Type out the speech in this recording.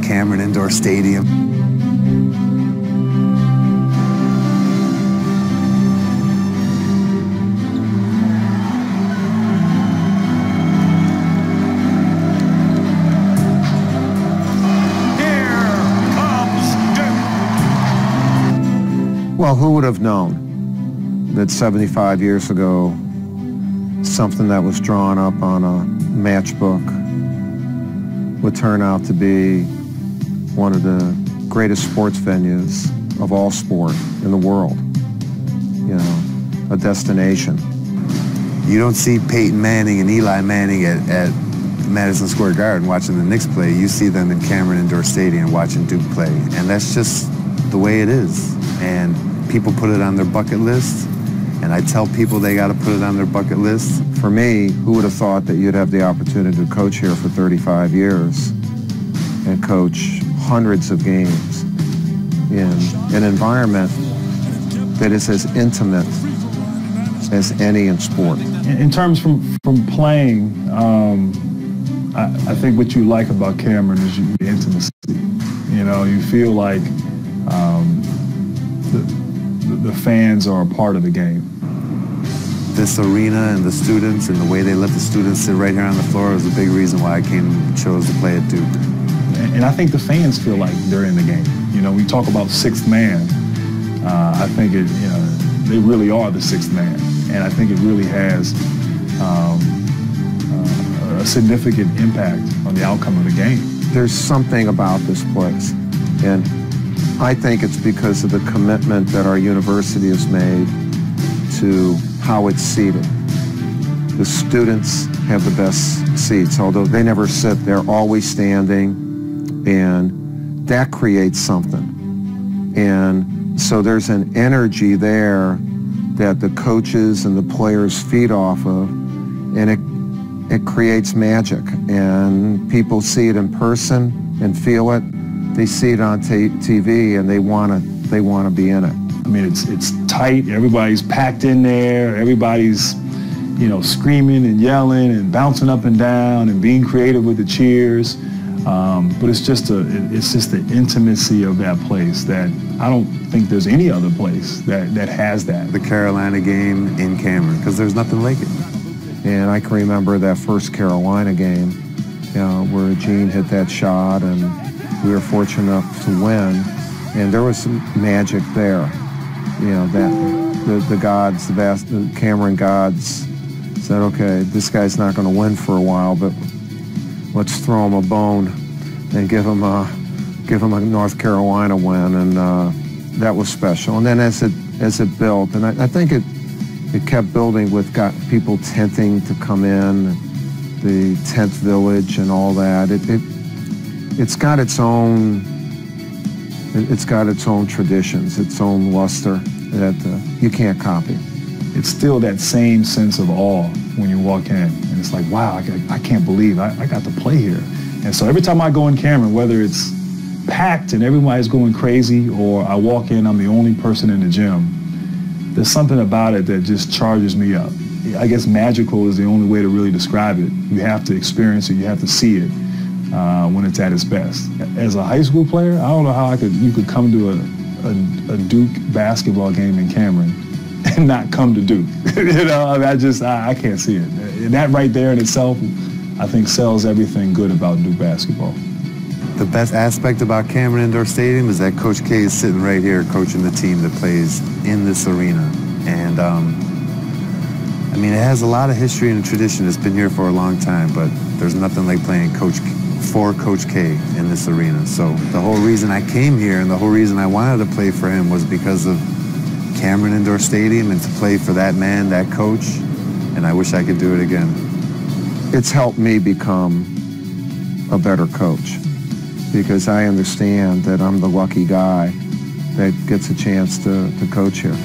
Cameron Indoor Stadium. Well, who would have known that 75 years ago, something that was drawn up on a matchbook would turn out to be one of the greatest sports venues of all sport in the world. You know, a destination. You don't see Peyton Manning and Eli Manning at Madison Square Garden watching the Knicks play. You see them in Cameron Indoor Stadium watching Duke play. And that's just the way it is. And people put it on their bucket list. And I tell people they got to put it on their bucket list. For me, who would have thought that you'd have the opportunity to coach here for 35 years and coach hundreds of games in an environment that is as intimate as any in sport. In terms from playing, I think what you like about Cameron is the intimacy. You know, you feel like the fans are a part of the game. This arena and the students and the way they let the students sit right here on the floor was a big reason why I chose to play at Duke. And I think the fans feel like they're in the game. You know, we talk about sixth man. I think they really are the sixth man. And I think it really has a significant impact on the outcome of the game. There's something about this place. And I think it's because of the commitment that our university has made to how it's seated. The students have the best seats, although they never sit, they're always standing, and that creates something. And so there's an energy there that the coaches and the players feed off of, and it creates magic. And people see it in person and feel it. They see it on TV, and they want to be in it. I mean, it's tight. Everybody's packed in there. Everybody's, you know, screaming and yelling and bouncing up and down and being creative with the cheers. But it's just the intimacy of that place that I don't think there's any other place that has that. The Carolina game in Cameron, because there's nothing like it. And I can remember that first Carolina game, you know, where Gene hit that shot, and we were fortunate enough to win. And there was some magic there. You know, that the gods, the Cameron gods said, okay, this guy's not going to win for a while, but let's throw him a bone and give him a North Carolina win, and that was special. And then as it built, and I think it kept building with people tenting to come in, the tent village and all that. It's got its own traditions, its own luster that you can't copy. It's still that same sense of awe when you walk in, and it's like, wow, I can't believe I got to play here. And so every time I go in Cameron, whether it's packed and everybody's going crazy, or I walk in, I'm the only person in the gym, there's something about it that just charges me up. I guess magical is the only way to really describe it. You have to experience it, you have to see it when it's at its best. As a high school player, I don't know how you could come to a Duke basketball game in Cameron and not come to Duke. You know, I can't see it. And that right there in itself, I think sells everything good about Duke basketball. The best aspect about Cameron Indoor Stadium is that Coach K is sitting right here coaching the team that plays in this arena. And I mean, it has a lot of history and tradition. It's been here for a long time, but there's nothing like playing for Coach K in this arena. So the whole reason I came here and the whole reason I wanted to play for him was because of Cameron Indoor Stadium and to play for that man, that coach, and I wish I could do it again. It's helped me become a better coach because I understand that I'm the lucky guy that gets a chance to coach here.